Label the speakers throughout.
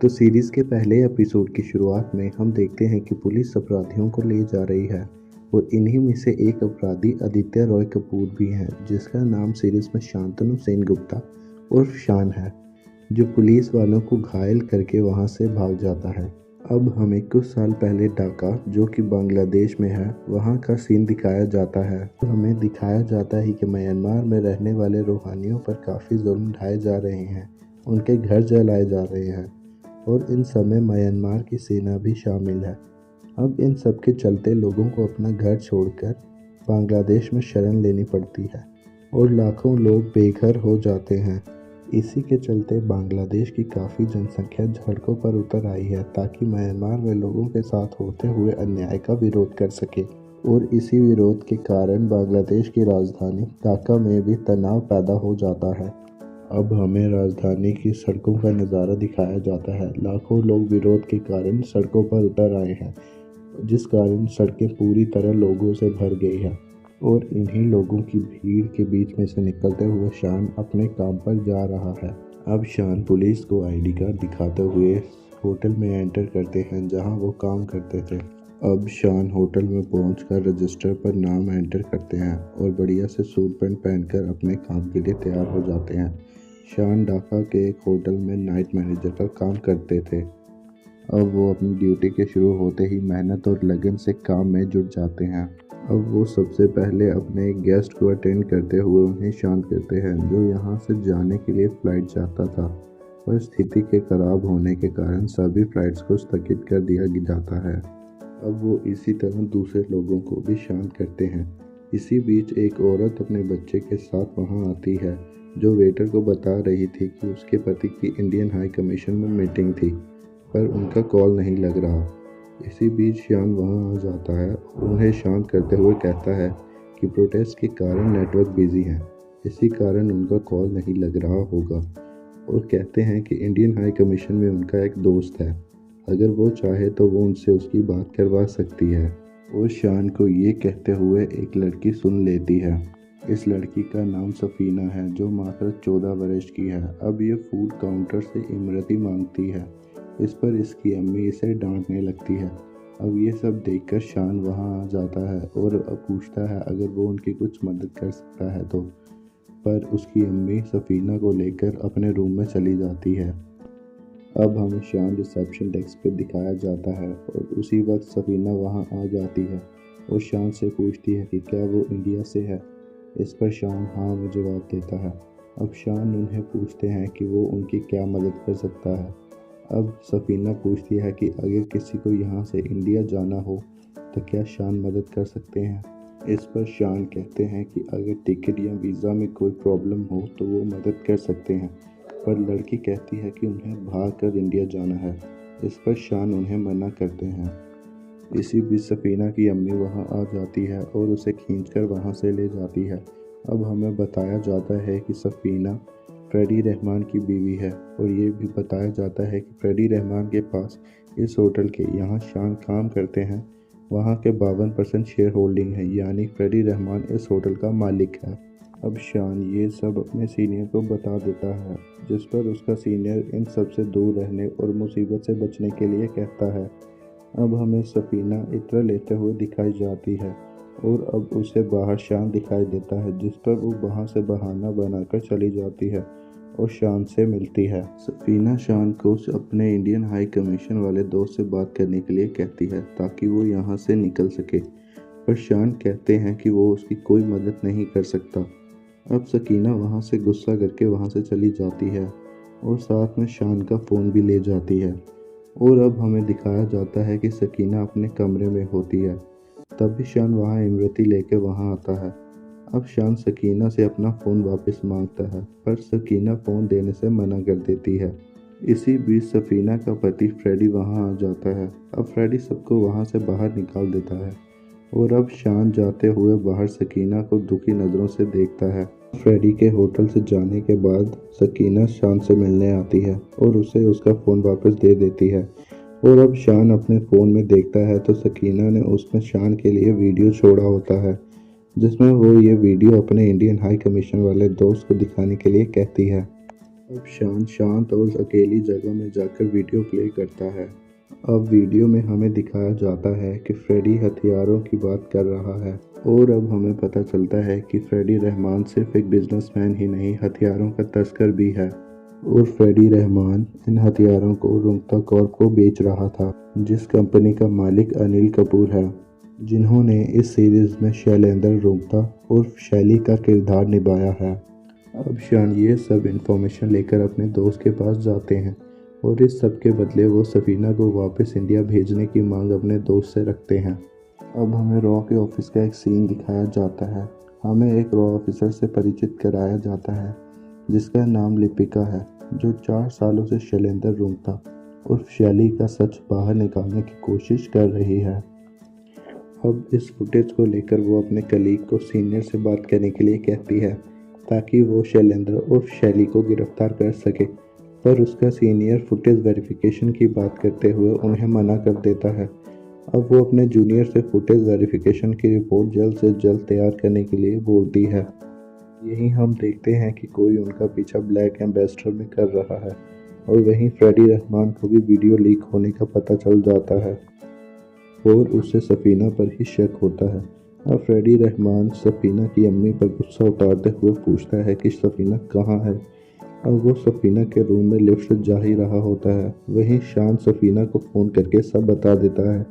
Speaker 1: तो सीरीज़ के पहले एपिसोड की शुरुआत में हम देखते हैं कि पुलिस अपराधियों को ले जा रही है और इन्हीं में से एक अपराधी आदित्य रॉय कपूर भी हैं, जिसका नाम सीरीज़ में शांतनु सेनगुप्ता उर्फ शान है, जो पुलिस वालों को घायल करके वहां से भाग जाता है। अब हमें कुछ साल पहले ढाका, जो कि बांग्लादेश में है, वहां का सीन दिखाया जाता है। तो हमें दिखाया जाता है कि म्यांमार में रहने वाले रूहानियों पर काफ़ी जुल्म ढाए जा रहे हैं, उनके घर जलाए जा रहे हैं और इन सब में म्यांमार की सेना भी शामिल है। अब इन सब के चलते लोगों को अपना घर छोड़कर बांग्लादेश में शरण लेनी पड़ती है और लाखों लोग बेघर हो जाते हैं। इसी के चलते बांग्लादेश की काफ़ी जनसंख्या सड़कों पर उतर आई है ताकि म्यांमार में लोगों के साथ होते हुए अन्याय का विरोध कर सके। और इसी विरोध के कारण बांग्लादेश की राजधानी ढाका में भी तनाव पैदा हो जाता है। अब हमें राजधानी की सड़कों का नज़ारा दिखाया जाता है। लाखों लोग विरोध के कारण सड़कों पर उतर आए हैं, जिस कारण सड़कें पूरी तरह लोगों से भर गई है। और इन्हीं लोगों की भीड़ के बीच में से निकलते हुए शान अपने काम पर जा रहा है। अब शान पुलिस को आईडी कार्ड दिखाते हुए होटल में एंटर करते हैं जहां वो काम करते थे। अब शान होटल में पहुंचकर रजिस्टर पर नाम एंटर करते हैं और बढ़िया से सूट पैंट पहनकर अपने काम के लिए तैयार हो जाते हैं। शान ढाका के एक होटल में नाइट मैनेजर का काम करते थे। अब वो अपनी ड्यूटी के शुरू होते ही मेहनत और लगन से काम में जुट जाते हैं। अब वो सबसे पहले अपने गेस्ट को अटेंड करते हुए उन्हें शांत करते हैं, जो यहाँ से जाने के लिए फ़्लाइट चाहता था, पर स्थिति के खराब होने के कारण सभी फ़्लाइट्स को स्थगित कर दिया जाता है। अब वो इसी तरह दूसरे लोगों को भी शांत करते हैं। इसी बीच एक औरत अपने बच्चे के साथ वहाँ आती है, जो वेटर को बता रही थी कि उसके पति की इंडियन हाई कमीशन में मीटिंग थी, पर उनका कॉल नहीं लग रहा। इसी बीच शान वहां आ जाता है और उन्हें शांत करते हुए कहता है कि प्रोटेस्ट के कारण नेटवर्क बिजी है, इसी कारण उनका कॉल नहीं लग रहा होगा, और कहते हैं कि इंडियन हाई कमीशन में उनका एक दोस्त है, अगर वो चाहे तो वो उनसे उसकी बात करवा सकती है। और शान को ये कहते हुए एक लड़की सुन लेती है। इस लड़की का नाम सफीना है, जो मात्र 14 वर्ष की है। अब ये फूड काउंटर से इमरती मांगती है, इस पर इसकी अम्मी इसे डांटने लगती है। अब ये सब देखकर शान वहां आ जाता है और पूछता है अगर वो उनकी कुछ मदद कर सकता है तो, पर उसकी अम्मी सफीना को लेकर अपने रूम में चली जाती है। अब हमें शान रिसेप्शन डेस्क पे दिखाया जाता है और उसी वक्त सफीना वहां आ जाती है और शान से पूछती है कि क्या वो इंडिया से है। इस पर शान हाँ में जवाब देता है। अब शान उन्हें पूछते हैं कि वो उनकी क्या मदद कर सकता है। अब सफीना पूछती है कि अगर किसी को यहाँ से इंडिया जाना हो तो क्या शान मदद कर सकते हैं। इस पर शान कहते हैं कि अगर टिकट या वीज़ा में कोई प्रॉब्लम हो तो वो मदद कर सकते हैं, पर लड़की कहती है कि उन्हें भाग कर इंडिया जाना है। इस पर शान उन्हें मना करते हैं। इसी बीच सफीना की अम्मी वहां आ जाती है और उसे खींचकर वहां से ले जाती है। अब हमें बताया जाता है कि सफीना फ्रेडी रहमान की बीवी है और ये भी बताया जाता है कि फ्रेडी रहमान के पास इस होटल के यहाँ शान काम करते हैं वहाँ के 52% शेयर होल्डिंग है, यानी फ्रेडी रहमान इस होटल का मालिक है। अब शान ये सब अपने सीनियर को बता देता है, जिस पर उसका सीनियर इन सब से दूर रहने और मुसीबत से बचने के लिए कहता है। अब हमें सफीना इत्र लेते हुए दिखाई जाती है और अब उसे बाहर शान दिखाई देता है, जिस पर वो वहाँ से बहाना बनाकर चली जाती है और शान से मिलती है। सफीना शान को अपने इंडियन हाई कमीशन वाले दोस्त से बात करने के लिए कहती है ताकि वो यहाँ से निकल सके, पर शान कहते हैं कि वो उसकी कोई मदद नहीं कर सकता। अब सकीना वहाँ से गुस्सा करके वहाँ से चली जाती है और साथ में शान का फ़ोन भी ले जाती है। और अब हमें दिखाया जाता है कि सकीना अपने कमरे में होती है, तभी शान वहाँ इमरती लेके वहाँ आता है। अब शान सकीना से अपना फ़ोन वापस मांगता है, पर सकीना फ़ोन देने से मना कर देती है। इसी बीच सफीना का पति फ्रेडी वहाँ आ जाता है। अब फ्रेडी सबको वहाँ से बाहर निकाल देता है और अब शान जाते हुए बाहर सकीना को दुखी नज़रों से देखता है। फ्रेडी के होटल से जाने के बाद सकीना शान से मिलने आती है और उसे उसका फ़ोन वापस दे देती है। और अब शान अपने फ़ोन में देखता है तो सकीना ने उसमें शान के लिए वीडियो छोड़ा होता है। जिसमें वो ये वीडियो अपने इंडियन हाई कमीशन वाले दोस्त को दिखाने के लिए कहती है। अब शान शांत और अकेली जगह में जाकर वीडियो प्ले करता है। अब वीडियो में हमें दिखाया जाता है कि फ्रेडी हथियारों की बात कर रहा है और अब हमें पता चलता है कि फ्रेडी रहमान सिर्फ एक बिजनेसमैन ही नहीं, हथियारों का तस्कर भी है। और फ्रेडी रहमान इन हथियारों को रुंगटा कॉर्प को बेच रहा था, जिस कंपनी का मालिक अनिल कपूर है, जिन्होंने इस सीरीज में शैलेंद्र रुंगटा और शैली का किरदार निभाया है। अब शान ये सब इन्फॉर्मेशन लेकर अपने दोस्त के पास जाते हैं और इस सब के बदले वो सफीना को वापस इंडिया भेजने की मांग अपने दोस्त से रखते हैं। अब हमें रॉ के ऑफिस का एक सीन दिखाया जाता है। हमें एक रॉ ऑफिसर से परिचित कराया जाता है जिसका नाम लिपिका है, जो 4 सालों से शैलेंद्र रुंगटा और शैली का सच बाहर निकालने की कोशिश कर रही है। अब इस फुटेज को लेकर वो अपने कलीग को सीनियर से बात करने के लिए कहती है ताकि वो शैलेंद्र और शैली को गिरफ्तार कर सके, पर उसका सीनियर फुटेज वेरिफिकेशन की बात करते हुए उन्हें मना कर देता है। अब वो अपने जूनियर से फुटेज वेरिफिकेशन की रिपोर्ट जल्द से जल्द तैयार करने के लिए बोलती है। यहीं हम देखते हैं कि कोई उनका पीछा ब्लैक एम्बेसडर में कर रहा है और वहीं फ्रेडी रहमान को भी वीडियो लीक होने का पता चल जाता है और उसे सफीना पर ही शक होता है। अब फ्रेडी रहमान सफीना की अम्मी पर गुस्सा उतारते हुए पूछता है कि सफीना कहाँ है। अब वो सफीना के रूम में लिफ्ट से जा ही रहा होता है। वहीं शान सफीना को फ़ोन करके सब बता देता है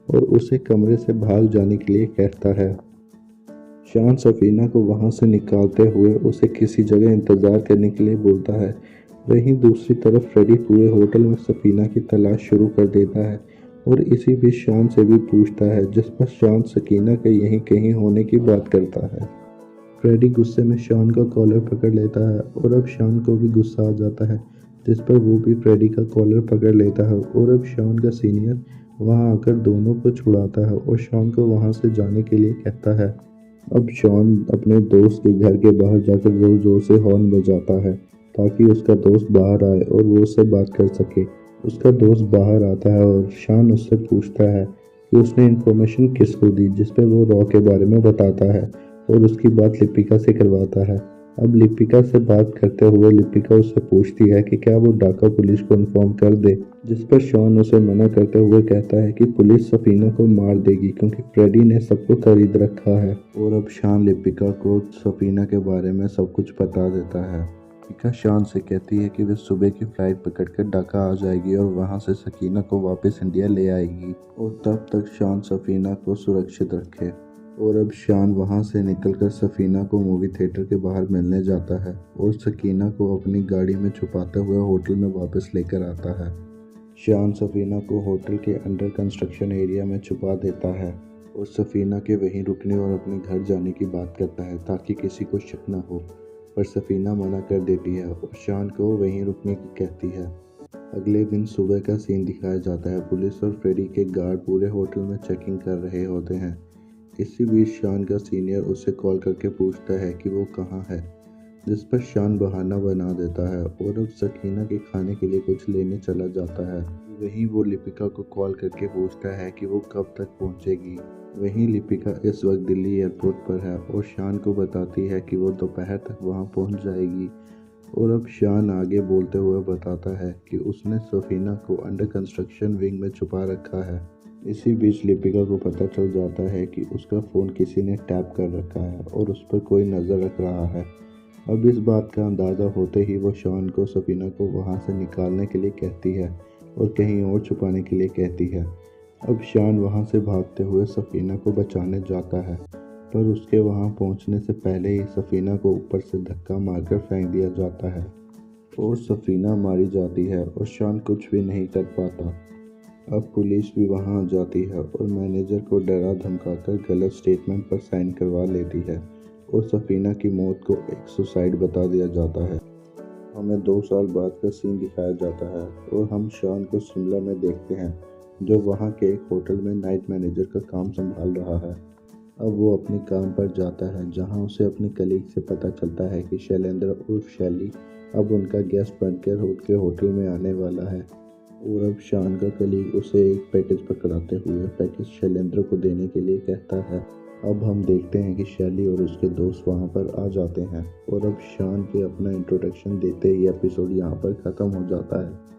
Speaker 1: और उसे कमरे से भाग जाने के लिए कहता है। शान सफीना को वहां से निकालते हुए उसे किसी जगह इंतज़ार करने के लिए बोलता है। वहीं दूसरी तरफ फ्रेडी पूरे होटल में सफीना की तलाश शुरू कर देता है और इसी बीच शान से भी पूछता है, जिस पर शान सकीना के यहीं कहीं होने की बात करता है। फ्रेडी गुस्से में शान का कॉलर पकड़ लेता है और अब शान को भी गुस्सा आ जाता है, जिस पर वो भी फ्रेडी का कॉलर पकड़ लेता है और अब शान का सीनियर वहां आकर दोनों को छुड़ाता है और शान को वहां से जाने के लिए कहता है। अब शान अपने दोस्त के घर के बाहर जाकर जोर जोर से हॉर्न बजाता है ताकि उसका दोस्त बाहर आए और वो उससे बात कर सके। उसका दोस्त बाहर आता है और शान उससे पूछता है कि उसने इन्फॉर्मेशन किसको दी, जिस पे वो रॉ के बारे में बताता है और उसकी बात लिपिका से करवाता है। अब लिपिका से बात करते हुए लिपिका उससे पूछती है कि क्या वो ढाका पुलिस को इन्फॉर्म कर दे, जिस पर शॉन उसे मना करते हुए कहता है कि पुलिस सफीना को मार देगी क्योंकि फ्रेडी ने सबको खरीद रखा है। और अब शान लिपिका को सफीना के बारे में सब कुछ बता देता है। लिपिका शान से कहती है कि वे सुबह की फ्लाइट पकड़कर ढाका आ जाएगी और वहां से सकीना को वापस इंडिया ले आएगी और तब तक शान सफीना को सुरक्षित रखे। और अब शान वहां से निकलकर सफीना को मूवी थिएटर के बाहर मिलने जाता है और सकीना को अपनी गाड़ी में छुपाते हुए होटल में वापस लेकर आता है। शान सफीना को होटल के अंडर कंस्ट्रक्शन एरिया में छुपा देता है और सफीना के वहीं रुकने और अपने घर जाने की बात करता है ताकि किसी को शक न हो, पर सफीना मना कर देती है और शान को वहीं रुकने की कहती है। अगले दिन सुबह का सीन दिखाया जाता है। पुलिस और फ्रेडी के गार्ड पूरे होटल में चेकिंग कर रहे होते हैं। इसी बीच शान का सीनियर उसे कॉल करके पूछता है कि वो कहाँ है, जिस पर शान बहाना बना देता है और अब सकीना के खाने के लिए कुछ लेने चला जाता है। वहीं वो लिपिका को कॉल करके पूछता है कि वो कब तक पहुंचेगी। वहीं लिपिका इस वक्त दिल्ली एयरपोर्ट पर है और शान को बताती है कि वो दोपहर तक वहां पहुंच जाएगी। और अब शान आगे बोलते हुए बताता है कि उसने सफीना को अंडर कंस्ट्रक्शन विंग में छुपा रखा है। इसी बीच लिपिका को पता चल जाता है कि उसका फ़ोन किसी ने टैप कर रखा है और उस पर कोई नज़र रख रहा है। अब इस बात का अंदाज़ा होते ही वो शान को सफीना को वहां से निकालने के लिए कहती है और कहीं और छुपाने के लिए कहती है। अब शान वहां से भागते हुए सफीना को बचाने जाता है, पर उसके वहां पहुंचने से पहले ही सफीना को ऊपर से धक्का मारकर फेंक दिया जाता है और सफीना मारी जाती है और शान कुछ भी नहीं कर पाता। अब पुलिस भी वहां आ जाती है और मैनेजर को डरा धमकाकर गलत स्टेटमेंट पर साइन करवा लेती है और सफीना की मौत को एक सुसाइड बता दिया जाता है। हमें 2 साल बाद का सीन दिखाया जाता है और हम शान को शिमला में देखते हैं, जो वहां के एक होटल में नाइट मैनेजर का काम संभाल रहा है। अब वो अपने काम पर जाता है, जहां उसे अपने कलीग से पता चलता है कि शैलेंद्र उर्फ शैली अब उनका गेस्ट बनकर उनके होटल में आने वाला है। और अब शान का कलीग उसे एक पैकेज पकड़ाते हुए पैकेज शैलेंद्र को देने के लिए कहता है। अब हम देखते हैं कि शैली और उसके दोस्त वहाँ पर आ जाते हैं और अब शान के अपना इंट्रोडक्शन देते ही एपिसोड यहाँ पर ख़त्म हो जाता है।